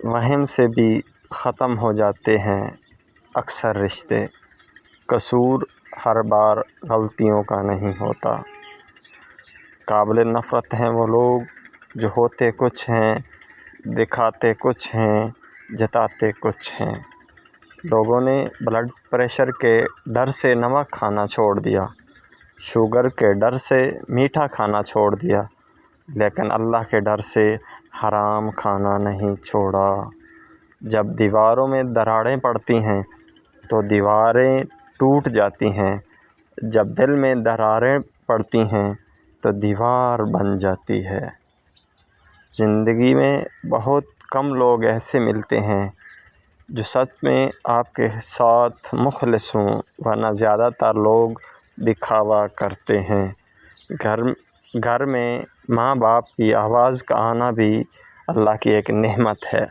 وہم سے بھی ختم ہو جاتے ہیں اکثر رشتے، قصور ہر بار غلطیوں کا نہیں ہوتا۔ قابل نفرت ہیں وہ لوگ جو ہوتے کچھ ہیں، دکھاتے کچھ ہیں، جتاتے کچھ ہیں۔ لوگوں نے بلڈ پریشر کے ڈر سے نمک کھانا چھوڑ دیا، شوگر کے ڈر سے میٹھا کھانا چھوڑ دیا، لیکن اللہ کے ڈر سے حرام کھانا نہیں چھوڑا۔ جب دیواروں میں دراڑیں پڑتی ہیں تو دیواریں ٹوٹ جاتی ہیں، جب دل میں دراڑیں پڑتی ہیں تو دیوار بن جاتی ہے۔ زندگی میں بہت کم لوگ ایسے ملتے ہیں جو سچ میں آپ کے ساتھ مخلص ہوں، ورنہ زیادہ تر لوگ دکھاوا کرتے ہیں۔ گھر میں ماں باپ کی آواز کا آنا بھی اللہ کی ایک نعمت ہے۔